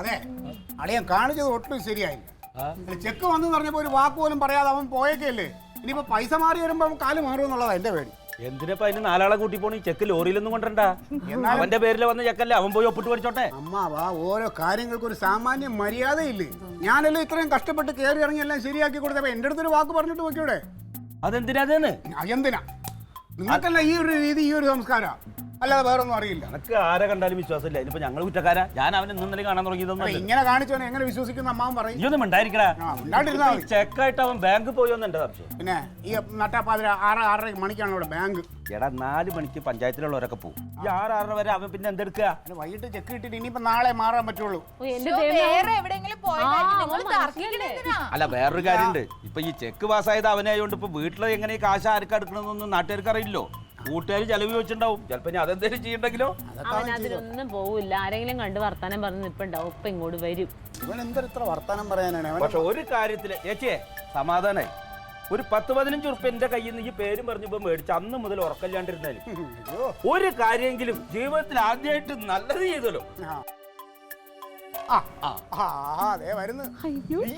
അതെ അളിയൻ കാണിച്ചത് ഒട്ടും ശരിയായില്ല. ചെക്ക് വന്നു പറഞ്ഞപ്പോ ഒരു വാക്ക് പോലും പറയാതെ അവൻ പോയേക്കല്ലേ. ഇനിയിപ്പോ പൈസ മാറി വരുമ്പോ കാല് മാറുമെന്നുള്ളതാ എന്റെ പേടി. എന്തിനാ അതിന് 4 ആളെ കൂട്ടി പോണി? ചെക്ക് ലോറിയിലൊന്നും കൊണ്ടണ്ട. അവന്റെ പേരിൽ വന്ന ചെക്കല്ലേ, അവൻ പോയി ഒപ്പിട്ട് പഠിച്ചോട്ടെ. അമ്മാവാ ഓരോ കാര്യങ്ങൾക്ക് ഒരു സാമാന്യ മര്യാദയില്ലേ. ഞാനല്ലേ ഇത്രയും കഷ്ടപ്പെട്ട് കയറി ഇറങ്ങി എല്ലാം ശരിയാക്കി കൊടുത്തപ്പോ എന്റെ അടുത്തൊരു വാക്ക് പറഞ്ഞിട്ട് നോക്കിയൂടെ? അതെന്തിനാ അതെന്ന്? എന്തിനാ നിങ്ങൾക്കല്ല ഈ ഒരു രീതി, ഈ ഒരു സംസ്കാരം, അല്ലാതെ വേറൊന്നും അറിയില്ല. എനിക്ക് ആരെ കണ്ടാലും വിശ്വാസമില്ല. ഇനിയിപ്പോ ഞങ്ങൾ കുറ്റക്കാരാ. ഞാൻ അവനെ ഇന്നലെ കാണാൻ തുടങ്ങിയതൊന്നും ഇങ്ങനെ കാണിച്ചോനെ എങ്ങനെ വിശ്വസിക്കുന്ന അമ്മാവൻ പറയും. ഇതൊന്നും ഉണ്ടായിരിക്കടാ. ചെക്കായിട്ട് അവൻ ബാങ്ക് പോയോന്ന് എന്റെ സംശയം. പിന്നെ ഈ നട്ടാപ്പാതിര 6-6:30 മണിക്കാണ് ഇവിടെ ബാങ്ക്. എടാ 4 മണിക്ക് പഞ്ചായത്തിലുള്ളവരൊക്കെ പോകും. ഈ 6-6:30 വരെ അവൻ പിന്നെ എന്തെടുക്കുക? വൈകിട്ട് ചെക്ക് കിട്ടിട്ട് ഇനിയിപ്പോ നാളെ മാറാൻ പറ്റുള്ളൂ. അല്ല വേറൊരു കാര്യമുണ്ട്. ഇപ്പൊ ഈ ചെക്ക് പാസ്സായത് അവനായതുകൊണ്ട് ഇപ്പൊ വീട്ടിൽ എങ്ങനെ കാശ് ആർക്ക് എടുക്കണമെന്നൊന്നും നാട്ടുകാർക്ക് അറിയില്ലോ. കൂട്ടുകാർ ചെലവ് ചോദിച്ചിട്ടുണ്ടാവും. ചിലപ്പോ ഞാൻ അതെന്തേലും ചെയ്യണ്ടെങ്കിലോ. അവൻ അതിലൊന്നും പോവില്ല. ആരെങ്കിലും കണ്ട് വർത്താനം പറഞ്ഞ് നിപ്പുണ്ടാവും. ഇപ്പൊ ഇങ്ങോട്ട് വരും. ഇവൻ എന്തൊരു വർത്താനം പറയാനാണ്. പക്ഷെ ഒരു കാര്യത്തില് ചേച്ചിയെ സമാധാനായി. ഒരു 10-15 ഉറുപ്പ്യ എന്റെ കയ്യിൽ നിന്ന് ഈ പേരും പറഞ്ഞപ്പോ മേടിച്ച് അന്ന് മുതൽ ഉറക്കല്ലാണ്ടിരുന്നാല് ഒരു കാര്യമെങ്കിലും ജീവിതത്തിൽ ആദ്യമായിട്ട് നല്ലത് ചെയ്തല്ലോ.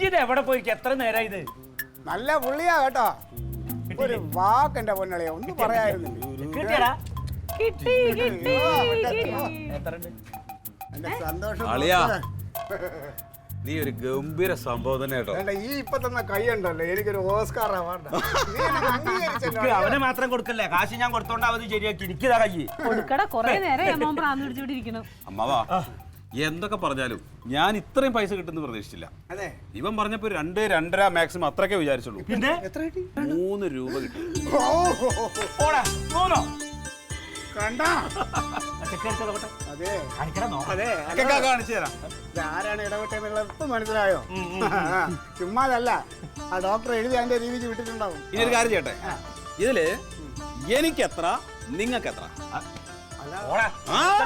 ഇത് എവിടെ പോയി എത്ര നേരായി? ഇത് നല്ല പുള്ളിയാ കേട്ടോ. ഒരു വാക്ക് എന്റെ പൊന്നളിയാ ഒന്നും പറയായിരുന്നു. എന്റെ സന്തോഷം നീ ഒരു ഗംഭീര സംഭവം തന്നെ കേട്ടോ. ഈ ഇപ്പൊ തന്ന കൈ ഉണ്ടല്ലോ, എനിക്കൊരു ഓസ്കാർ അവാർഡ്. അവനെ മാത്രം കൊടുക്കല്ലേ, കാശ് ഞാൻ കൊടുത്തോണ്ട് അവത് ശരിയാക്കി. എനിക്കിതാ കൈ കൊടുക്കട. കൊറേ നേരം പിടിച്ചോണ്ടിരിക്കണം. അമ്മാവാ എന്തൊക്കെ പറഞ്ഞാലും ഞാൻ ഇത്രയും പൈസ കിട്ടുന്ന പ്രതീക്ഷിച്ചില്ല. അതെ ഇവൻ പറഞ്ഞപ്പോ 2-2.5 മാക്സിമം അത്രയൊക്കെ വിചാരിച്ചുള്ളൂ. പിന്നെ 3 രൂപ കിട്ടി. കാണിച്ചു തരാം. ആരാണ് ഇടപെട്ടെന്നുള്ളത് ഇപ്പൊ മനസ്സിലായോ? ചുമ്മാതല്ല, ആ ഡോക്ടർ എഴുതി അതിന്റെ രീതിക്ക് വിട്ടിട്ടുണ്ടാവും. ഇനി ഒരു കാര്യം ചെയ്യട്ടെ, ഇതില് എനിക്കെത്ര നിങ്ങൾക്കെത്ര?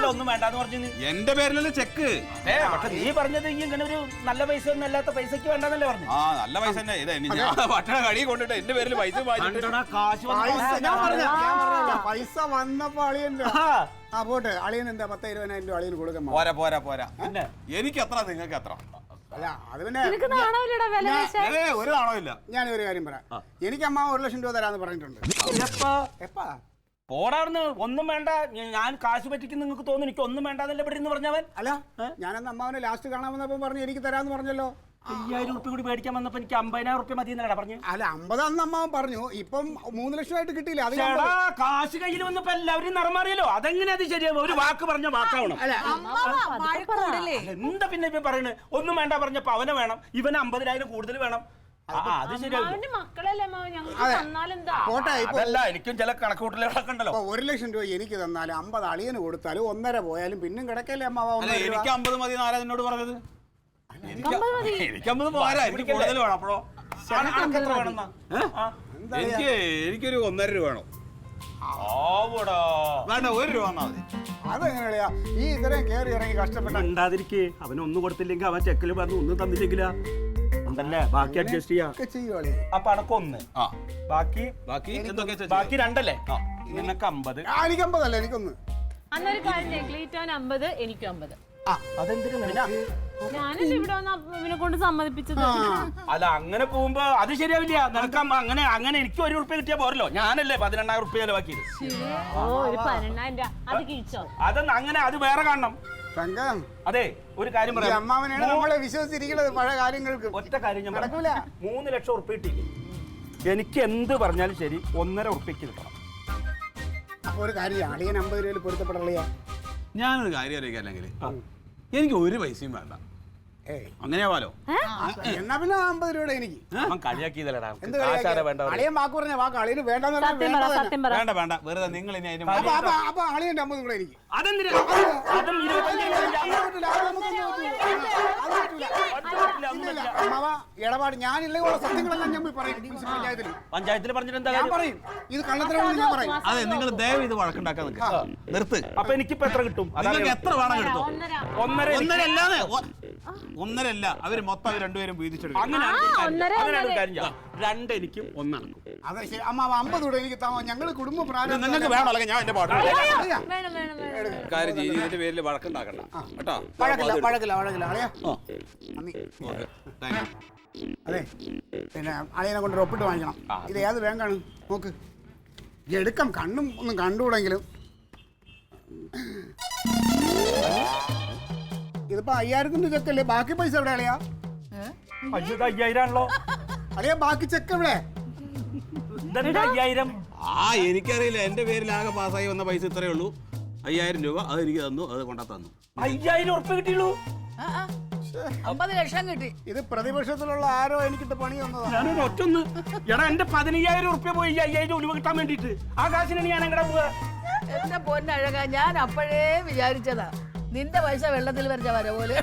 ഒന്നും വേണ്ടെന്ന് പറഞ്ഞു. എന്റെ പേരിലല്ലേ ചെക്ക്. പക്ഷെ നീ പറഞ്ഞത് ഇങ്ങനെ ഒരു നല്ല പൈസ ഒന്നും അല്ലാത്ത പൈസക്ക് വേണ്ടെന്നല്ലേ പറഞ്ഞു. ആ നല്ല പൈസ തന്നെ. ഭക്ഷണ കടി കൊണ്ടിട്ട് എന്റെ പേരിൽ പൈസ പൈസ വന്നപ്പോ അളിയന്റെ പോട്ടെ. അളിയൻ എന്താ 10-20,000 രൂപ അളിയന് കൊടുക്കാൻ? പോരാ പോരാ പോരാ. എനിക്ക് എത്ര നിങ്ങൾക്ക് എത്ര? അല്ല അത് പിന്നെ ഒരു നാണോ ഇല്ല. ഞാനൊരു കാര്യം പറയാം. എനിക്ക് അമ്മ 1 ലക്ഷം രൂപ തരാന്ന് പറഞ്ഞിട്ടുണ്ട്. എപ്പാ പോടാർന്ന് ഒന്നും വേണ്ട, ഞാൻ കാശ് പറ്റിക്കും നിങ്ങൾക്ക് തോന്നുന്നു. എനിക്ക് ഒന്നും വേണ്ടെന്നല്ലേ ഇവിടെ നിന്ന് പറഞ്ഞവൻ. അല്ല ഞാനന്ന് അമ്മാവനെ ലാസ്റ്റ് കാണാൻ വന്നപ്പോ പറഞ്ഞു എനിക്ക് തരാന്ന് പറഞ്ഞല്ലോ. 5000 ഉറുപ്പ്യ കൂടി മേടിക്കാൻ വന്നപ്പോ എനിക്ക് 50,000 ഉറുപ്പ്യ മതി എന്നല്ല പറഞ്ഞു. അല്ല 50 അന്ന് അമ്മാവൻ പറഞ്ഞു. ഇപ്പം 3 ലക്ഷമായിട്ട് കിട്ടിയില്ല. അത് കാശ് കയ്യിൽ വന്നപ്പോ എല്ലാവരും നിറമാറിയല്ലോ. അതെങ്ങനെ അത് ശരിയാവും? ഒരു വാക്ക് പറഞ്ഞ വാക്കാവണം. എന്താ പിന്നെ ഇപ്പൊ പറയണത്? ഒന്നും വേണ്ട പറഞ്ഞപ്പോ അവനെ വേണം, ഇവന് 50,000 കൂടുതൽ വേണം. അത് ശരിയാവും. അതല്ല, എനിക്കും ചില കണക്കൂട്ടലുകളൊക്കെ ഉണ്ടല്ലോ. 1 ലക്ഷം രൂപ എനിക്ക് തന്നാലും 50 അളിയന് കൊടുത്താലും 1.5 പോയാലും പിന്നും കിടക്കല്ലേ അമ്മാവ? എനിക്ക് 50 മതി. ആരാ എന്നോട് പറഞ്ഞത്? എനിക്ക് 50 പോരാ, എനിക്ക് കൂടുതൽ വേണം. അപ്പോഴോ എനിക്കൊരു 1.5 രൂപ വേണം. വേണ്ട 1 രൂപ വന്നാൽ മതി. അതെങ്ങനെയാ ഈ ഇത്രയും കയറി ഇറങ്ങി കഷ്ടപ്പെട്ടാതിരിക്കേ? അവന് ഒന്നും കൊടുത്തില്ലെങ്കിൽ അവൻ ചെക്കില് പറഞ്ഞു ഒന്നും തന്നില്ലെങ്കില ഉണ്ടല്ലേ, ബാക്കി അഡ്ജസ്റ്റ് ചെയ്യാം. അപ്പൊ അടക്കൊന്ന്, ബാക്കി 2 അല്ലേ? നിനക്ക് 50. എനിക്ക് 50 അല്ല, എനിക്കൊന്ന്. അന്നൊരു കാര്യം, ക്ലീറ്റോന് 50, എനിക്കും 50. ഞാനല്ലേ ഇവിടെ ഇവനെ കൊണ്ട് സമ്മതിപ്പിച്ചത്. അല്ല അങ്ങനെ പോകുമ്പോ അത് ശരിയാവില്ല. നിനക്ക് അങ്ങനെ എനിക്ക് 1 ഉറുപ്പ്യ കിട്ടിയാ പോരല്ലോ. ഞാനല്ലേ 12,000 ഉറുപ്പ്യ ചെലവാക്കിയത്. ഒരു 12,000 അത് കിഴിച്ചോ? അതൊന്നും അങ്ങനെ, അത് വേറെ കാണണം. അതെ ഒരു കാര്യം പറയാം, അമ്മാവനാണ് നമ്മളെ വിശ്വസിച്ചിരിക്കുന്നത് പഴയ കാര്യങ്ങൾക്ക്. ഒറ്റ കാര്യം ഞാൻ നടക്കൂല. 3 ലക്ഷം ഉറുപ്പ്യ കിട്ടിയില്ലേ, എനിക്ക് എന്ത് പറഞ്ഞാലും ശരി 1.5 ഉറുപ്പ്യക്ക് കിട്ടണം. അപ്പൊ ഒരു കാര്യം, അളിയൻ 50 രൂപയിൽ പൊരുത്തപ്പെടളിയാ. ഞാനൊരു കാര്യം അറിയിക്കാം, അല്ലെങ്കിൽ എനിക്ക് 1 പൈസയും വേണ്ട. അങ്ങനെയാവാലോ? എന്നാ പിന്നെ 50 രൂപയുടെ എനിക്ക് കളിയാക്കിയതല്ലടാ. അളിയൻ വാക്ക് പറഞ്ഞ വാക്ക് അളിയന് വേണ്ട. വേണ്ട വേണ്ട, വെറുതെ നിങ്ങൾ ഇനി അപ്പൊ അളിയന്റെ 50 കൂടെ എനിക്ക്. ഇടപാട് ഞാനില്ലെങ്കിൽ സത്യങ്ങളെല്ലാം ഞാൻ പറയും. പഞ്ചായത്തിൽ പറഞ്ഞിട്ട് ഞാൻ പറയും ഇത് കള്ളത്തരമാണെന്ന് ഞാൻ പറയും. അതെ, നിങ്ങൾ ദയവ് ഇത് വഴക്കുണ്ടാക്കാൻ നിർത്ത്. അപ്പൊ എനിക്കിപ്പോ എത്ര കിട്ടും? നിങ്ങൾക്ക് എത്ര വേണം കിട്ടും? 1.5 അല്ലാതെ 1.5 അല്ല, അവര് മൊത്തം അവർ രണ്ടുപേരും വീതിച്ചെടുക്കും. അങ്ങനെ ഒന്നര, ഒരു കാര്യം ചെയ്യാം. 2 എനിക്കും 1 നടക്കും. അതെ ശരി അമ്മ 50 കൂടെ എനിക്ക് താമോ ഞങ്ങൾ കുടുംബ പ്രാരം നിങ്ങൾക്ക് വേണോ അല്ലെങ്കിൽ ഞാൻ എന്റെ പാട്ട് വേണം വേണം കാര്യം ചെയ്ത് ഇതിന്റെ പേരിൽ വഴക്കുണ്ടാക്കണ്ട കേട്ടോ. വഴക്കില്ല അളിയാ നന്ദി. അതെ പിന്നെ അളിയനെ കൊണ്ട് ഒപ്പിട്ട് വാങ്ങിക്കണം. ഇത് ഏത് ബാങ്കാണ് നോക്ക് എടുക്കാം. കണ്ണും ഒന്നും കണ്ടുകൂടെങ്കിലും ഇതിപ്പോ 5000ന്റെ ചെക്കല്ലേ? ബാക്കി പൈസ എവിടെ അളിയാ? അയ്യോ, ഇത് 5000 ആണല്ലോ. അളിയാ ബാക്കി ചെക്ക് എവിടെ? ഇതെന്താ 5000? എനിക്കറിയില്ല, എന്റെ പേരിൽ ആകെ പാസ്സായി വന്ന പൈസ ഇത്രയേ ഉള്ളൂ. 5000 രൂപ അത് എനിക്ക് തന്നു, അത് കൊണ്ടാ തന്നു. 5000 ഉറുപ്പിക കിട്ടിയുള്ളൂ. 50 ലക്ഷം കിട്ടി. ഇത് പ്രതിപക്ഷത്തിലുള്ള ആരോ എനിക്കിട്ട് പണി തന്നതാണ്. ഞാനൊരു ഒറ്റൊന്ന് എടാ എന്റെ 15000 ഉറുപ്പിക പോയി 5000 ഉലുവ കിട്ടാൻ വേണ്ടിട്ട്. ആ കാശിനാണ് ഞാൻ എങ്ങടെ പോവാ? എന്റെ പൊന്നഴക, ഞാൻ അപ്പോഴേ വിചാരിച്ചതാ നിന്റെ പൈസ വെള്ളത്തിൽ വരച്ച വര പോലെ